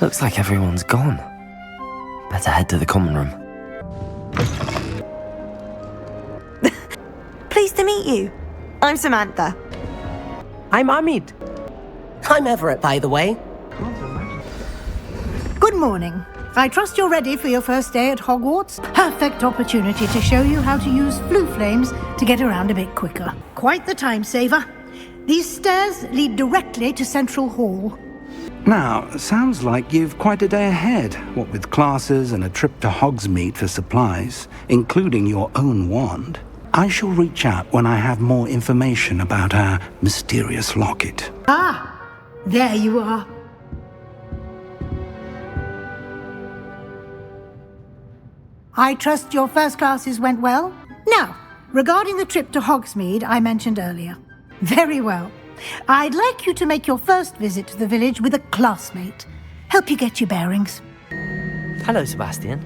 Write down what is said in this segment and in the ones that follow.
Looks like everyone's gone. Better head to the common room. Pleased to meet you. I'm Samantha. I'm Amit. I'm Everett, by the way. Good morning. I trust you're ready for your first day at Hogwarts. Perfect opportunity to show you how to use flue flames to get around a bit quicker. Quite the time saver. These stairs lead directly to Central Hall. Now, sounds like you've quite a day ahead, what with classes and a trip to Hogsmeade for supplies, including your own wand. I shall reach out when I have more information about our mysterious locket. Ah, there you are. I trust your first classes went well? Now, regarding the trip to Hogsmeade I mentioned earlier. Very well. I'd like you to make your first visit to the village with a classmate. Help you get your bearings. Hello, Sebastian.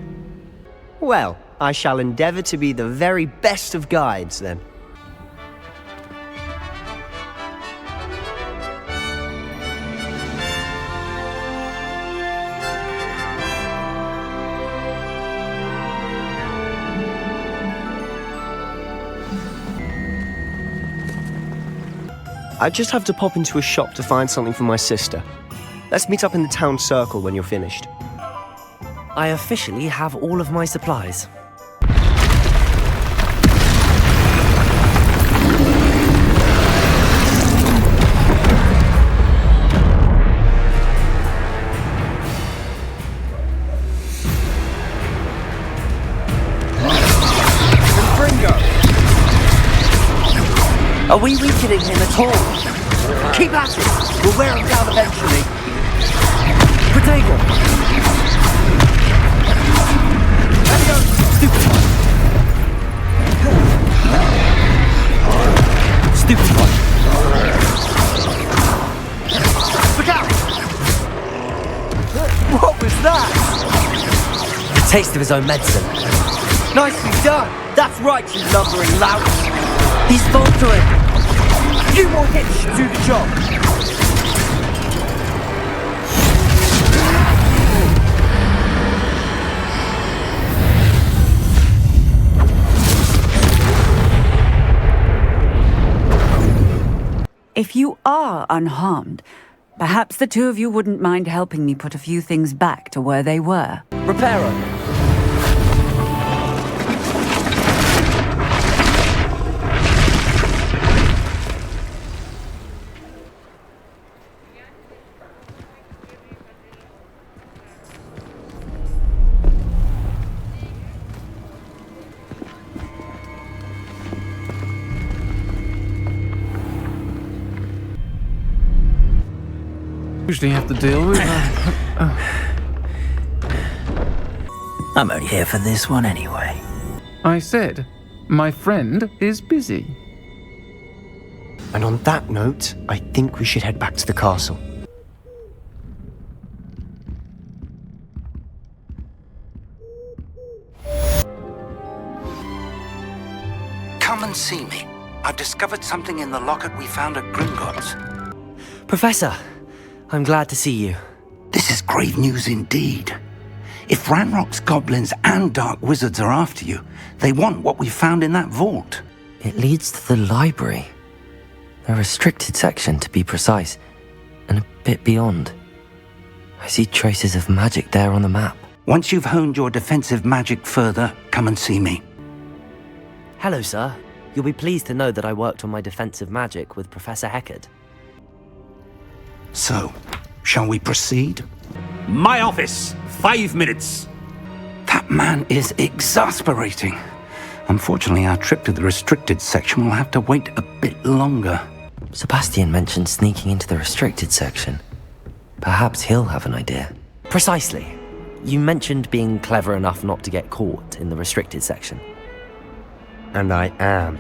Well, I shall endeavour to be the very best of guides, then. I just have to pop into a shop to find something for my sister. Let's meet up in the town circle when you're finished. I officially have all of my supplies. Are we weakening him at all? Keep at it! We'll wear him down eventually. Protego! Stupid one! Look out! What was that? A taste of his own medicine. Nicely done! That's right, you lumbering lout! He's faltering! You more hits should do the job! If you are unharmed, perhaps the two of you wouldn't mind helping me put a few things back to where they were. Reparo. Usually have to deal with. I'm only here for this one anyway. I said, my friend is busy. And on that note, I think we should head back to the castle. Come and see me. I've discovered something in the locket we found at Gringotts. Professor, I'm glad to see you. This is grave news indeed. If Ranrock's goblins and dark wizards are after you, they want what we found in that vault. It leads to the library. A restricted section, to be precise, and a bit beyond. I see traces of magic there on the map. Once you've honed your defensive magic further, come and see me. Hello, sir. You'll be pleased to know that I worked on my defensive magic with Professor Heckard. So, shall we proceed? My office! 5 minutes! That man is exasperating. Unfortunately, our trip to the restricted section will have to wait a bit longer. Sebastian mentioned sneaking into the restricted section. Perhaps he'll have an idea. Precisely. You mentioned being clever enough not to get caught in the restricted section. And I am.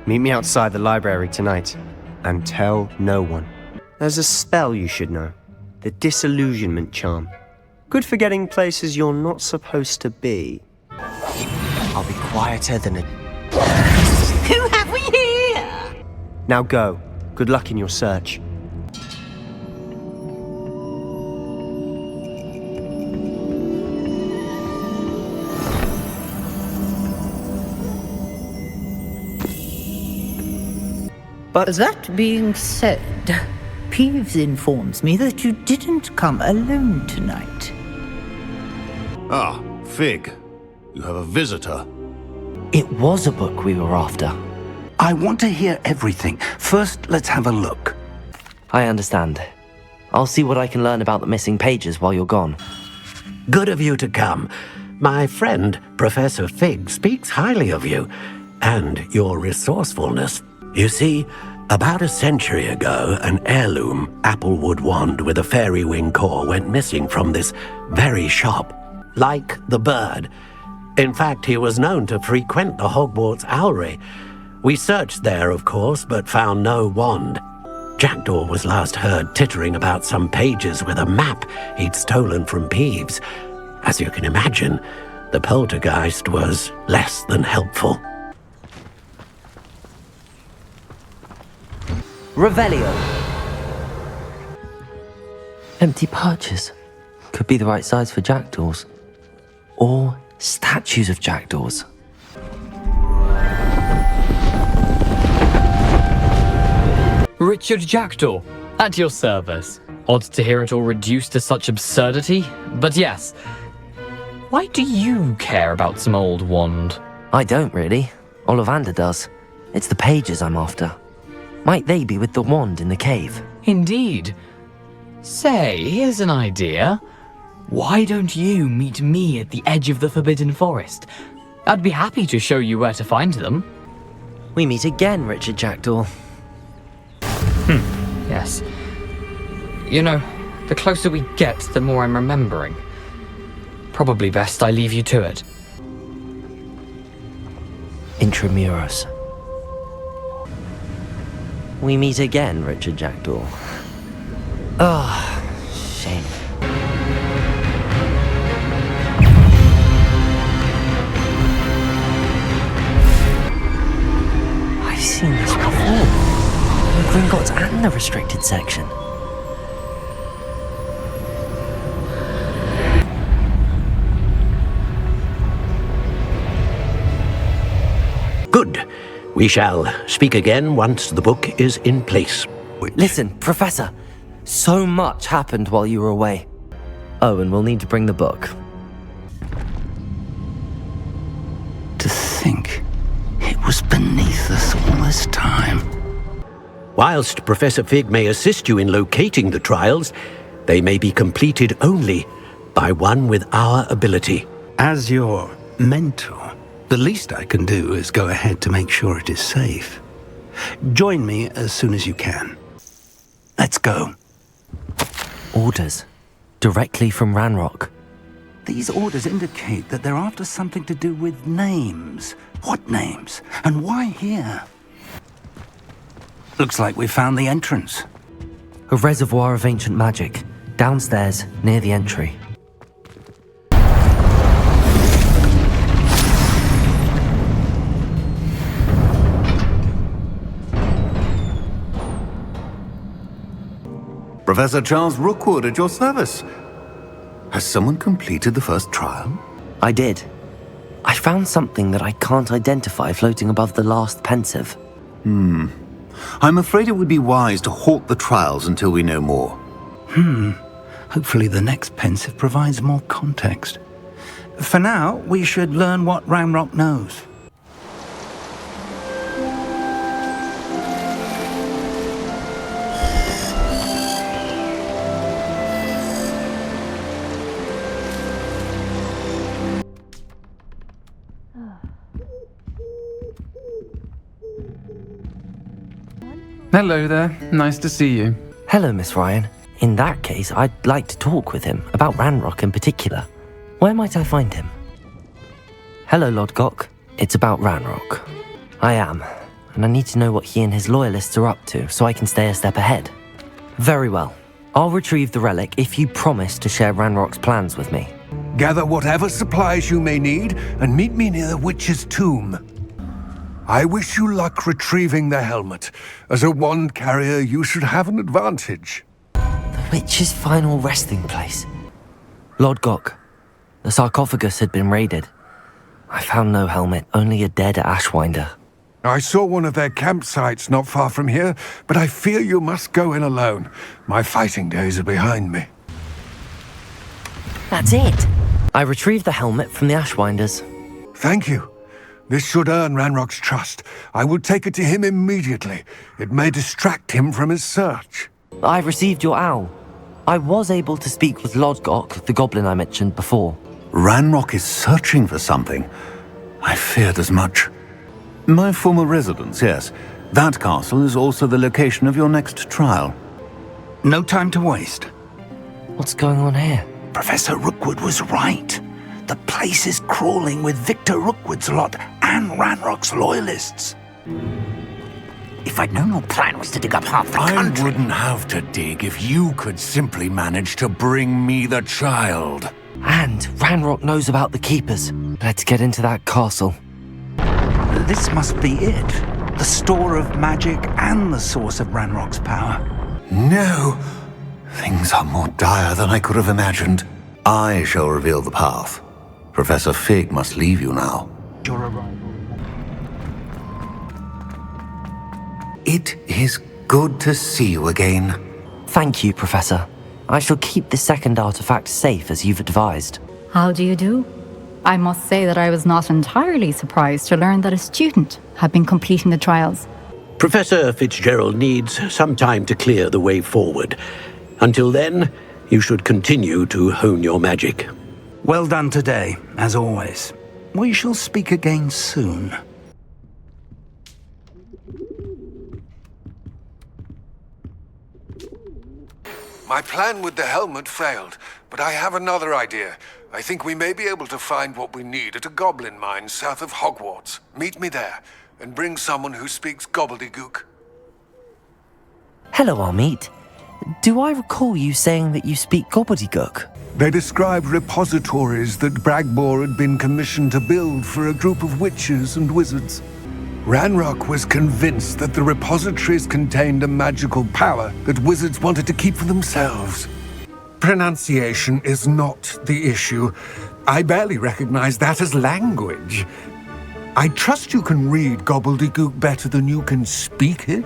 Meet me outside the library tonight, and tell no one. There's a spell you should know. The disillusionment charm. Good for getting places you're not supposed to be. I'll be quieter than a... Who have we here? Now go. Good luck in your search. But That being said, Peeves informs me that you didn't come alone tonight. Ah, Fig. You have a visitor. It was a book we were after. I want to hear everything. First, let's have a look. I understand. I'll see what I can learn about the missing pages while you're gone. Good of you to come. My friend, Professor Fig, speaks highly of you and your resourcefulness. You see, about a century ago, an heirloom applewood wand with a fairy wing core went missing from this very shop, like the bird. In fact, he was known to frequent the Hogwarts Owlery. We searched there, of course, but found no wand. Jackdaw was last heard tittering about some pages with a map he'd stolen from Peeves. As you can imagine, the poltergeist was less than helpful. Revelio. Empty perches. Could be the right size for jackdaws. Or statues of jackdaws. Richard Jackdaw, at your service. Odd to hear it all reduced to such absurdity, but yes. Why do you care about some old wand? I don't really. Ollivander does. It's the pages I'm after. Might they be with the wand in the cave? Indeed. Say, here's an idea. Why don't you meet me at the edge of the Forbidden Forest? I'd be happy to show you where to find them. We meet again, Richard Jackdaw. Yes. You know, the closer we get, the more I'm remembering. Probably best I leave you to it. Intramuros. We meet again, Richard Jackdaw. Ah, shame. I've seen this before. The Gringotts and the restricted section. Good. We shall speak again once the book is in place. Listen, Professor. So much happened while you were away. Oh, and we'll need to bring the book. To think it was beneath us all this time. Whilst Professor Fig may assist you in locating the trials, they may be completed only by one with our ability. As your mentor, the least I can do is go ahead to make sure it is safe. Join me as soon as you can. Let's go. Orders. Directly from Ranrock. These orders indicate that they're after something to do with names. What names? And why here? Looks like we found the entrance. A reservoir of ancient magic. Downstairs, near the entry. Professor Charles Rookwood at your service. Has someone completed the first trial? I did. I found something that I can't identify floating above the last pensive. I'm afraid it would be wise to halt the trials until we know more. Hopefully the next pensive provides more context. For now, we should learn what Ranrock knows. Hello there. Nice to see you. Hello, Miss Ryan. In that case, I'd like to talk with him, about Ranrock in particular. Where might I find him? Hello, Lodgok. It's about Ranrock. I am, and I need to know what he and his loyalists are up to, so I can stay a step ahead. Very well. I'll retrieve the relic if you promise to share Ranrock's plans with me. Gather whatever supplies you may need, and meet me near the witch's tomb. I wish you luck retrieving the helmet. As a wand carrier, you should have an advantage. The witch's final resting place. Lodgok. The sarcophagus had been raided. I found no helmet, only a dead Ashwinder. I saw one of their campsites not far from here, but I fear you must go in alone. My fighting days are behind me. That's it. I retrieved the helmet from the Ashwinders. Thank you. This should earn Ranrock's trust. I will take it to him immediately. It may distract him from his search. I received your owl. I was able to speak with Lodgok, the goblin I mentioned before. Ranrock is searching for something. I feared as much. My former residence, yes. That castle is also the location of your next trial. No time to waste. What's going on here? Professor Rookwood was right. The place is crawling with Victor Rookwood's lot and Ranrock's loyalists. If I'd known your plan was to dig up half the country... I wouldn't have to dig if you could simply manage to bring me the child. And Ranrock knows about the Keepers. Let's get into that castle. This must be it. The store of magic and the source of Ranrock's power. No. Things are more dire than I could have imagined. I shall reveal the path. Professor Fig must leave you now. It is good to see you again. Thank you, Professor. I shall keep the second artifact safe as you've advised. How do you do? I must say that I was not entirely surprised to learn that a student had been completing the trials. Professor Fitzgerald needs some time to clear the way forward. Until then, you should continue to hone your magic. Well done today, as always. We shall speak again soon. My plan with the helmet failed, but I have another idea. I think we may be able to find what we need at a goblin mine south of Hogwarts. Meet me there, and bring someone who speaks gobbledygook. Hello, Amit. Do I recall you saying that you speak gobbledygook? They described repositories that Bragbor had been commissioned to build for a group of witches and wizards. Ranrock was convinced that the repositories contained a magical power that wizards wanted to keep for themselves. Pronunciation is not the issue. I barely recognize that as language. I trust you can read gobbledygook better than you can speak it.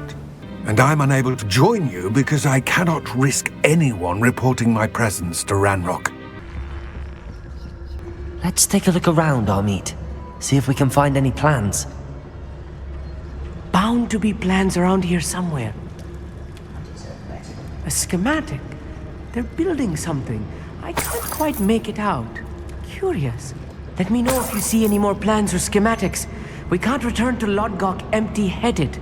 And I'm unable to join you because I cannot risk anyone reporting my presence to Ranrock. Let's take a look around, Amit. See if we can find any plans. Bound to be plans around here somewhere. A schematic. They're building something. I can't quite make it out. Curious. Let me know if you see any more plans or schematics. We can't return to Lodgok empty-headed.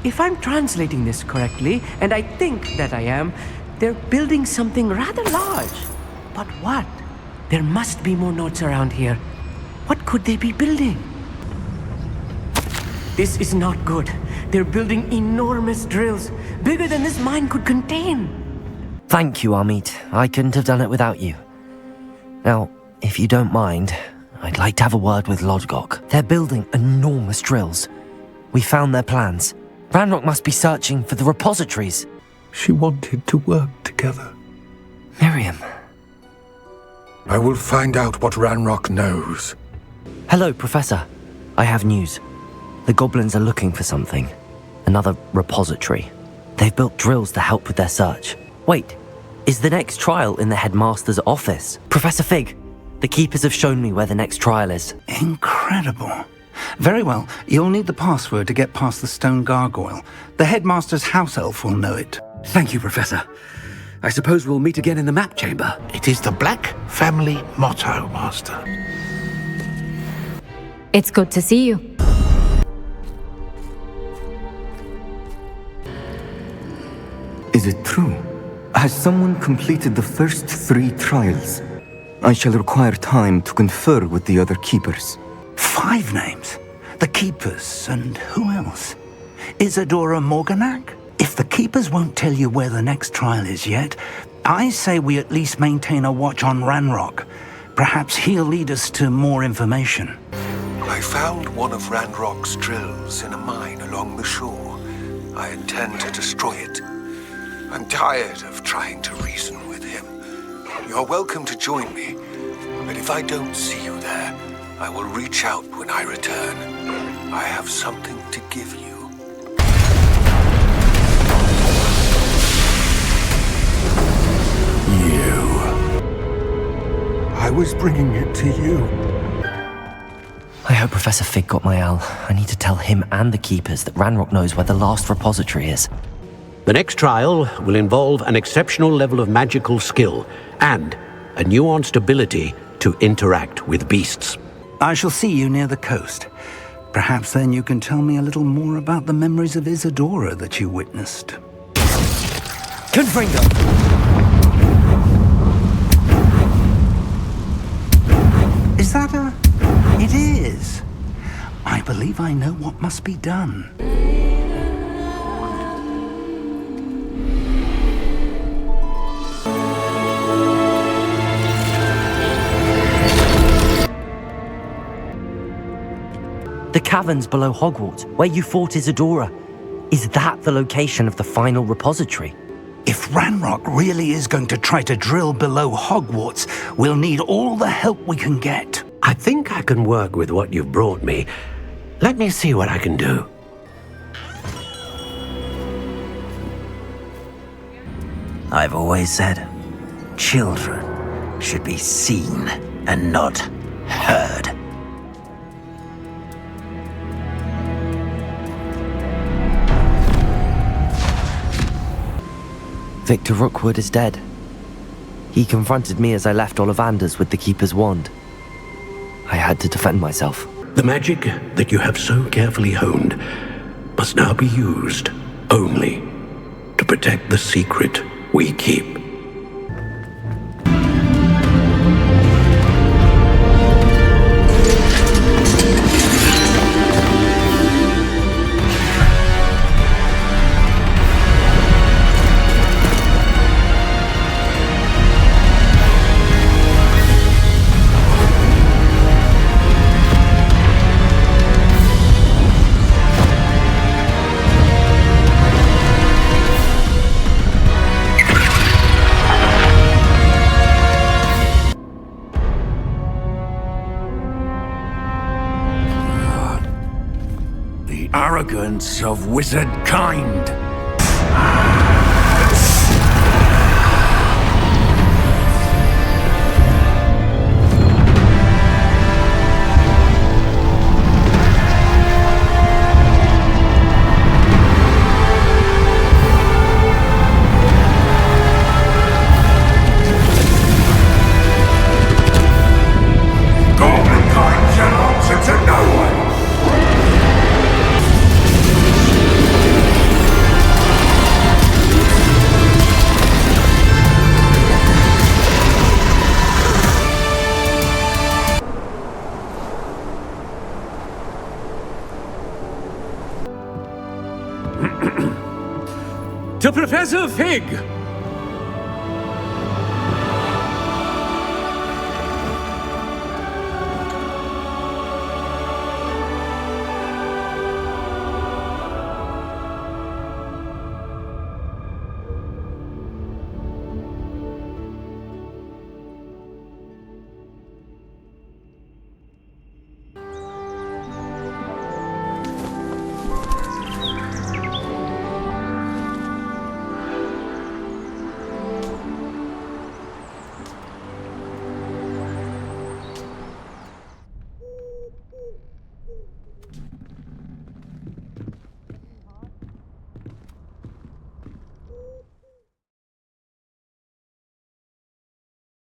If I'm translating this correctly, and I think that I am, they're building something rather large. But what? There must be more notes around here. What could they be building? This is not good. They're building enormous drills, bigger than this mine could contain. Thank you, Amit. I couldn't have done it without you. Now, if you don't mind, I'd like to have a word with Lodgok. They're building enormous drills. We found their plans. Ranrock must be searching for the repositories. She wanted to work together. Miriam. I will find out what Ranrock knows. Hello, Professor. I have news. The goblins are looking for something. Another repository. They've built drills to help with their search. Wait, is the next trial in the headmaster's office? Professor Fig, the keepers have shown me where the next trial is. Incredible. Very well. You'll need the password to get past the stone gargoyle. The headmaster's house elf will know it. Thank you, Professor. I suppose we'll meet again in the map chamber. It is the Black family motto, Master. It's good to see you. Is it true? Has someone completed the first 3 trials? I shall require time to confer with the other keepers. 5 names? The keepers, and who else? Isadora Morganac? If the keepers won't tell you where the next trial is yet, I say we at least maintain a watch on Ranrock. Perhaps he'll lead us to more information. I found one of Ranrock's drills in a mine along the shore. I intend to destroy it. I'm tired of trying to reason with him. You're welcome to join me, but if I don't see you there, I will reach out when I return. I have something to give you. I was bringing it to you. I hope Professor Fig got my owl. I need to tell him and the keepers that Ranrock knows where the last repository is. The next trial will involve an exceptional level of magical skill and a nuanced ability to interact with beasts. I shall see you near the coast. Perhaps then you can tell me a little more about the memories of Isadora that you witnessed. Confringo! Is that a... It is. I believe I know what must be done. The caverns below Hogwarts, where you fought Isadora. Is that the location of the final repository? If Ranrock really is going to try to drill below Hogwarts, we'll need all the help we can get. I think I can work with what you've brought me. Let me see what I can do. I've always said, children should be seen and not heard. Victor Rookwood is dead. He confronted me as I left Ollivander's with the Keeper's wand. I had to defend myself. The magic that you have so carefully honed must now be used only to protect the secret we keep. Arrogance of wizard kind. Goblin kind shall answer to no one. To Professor Fig,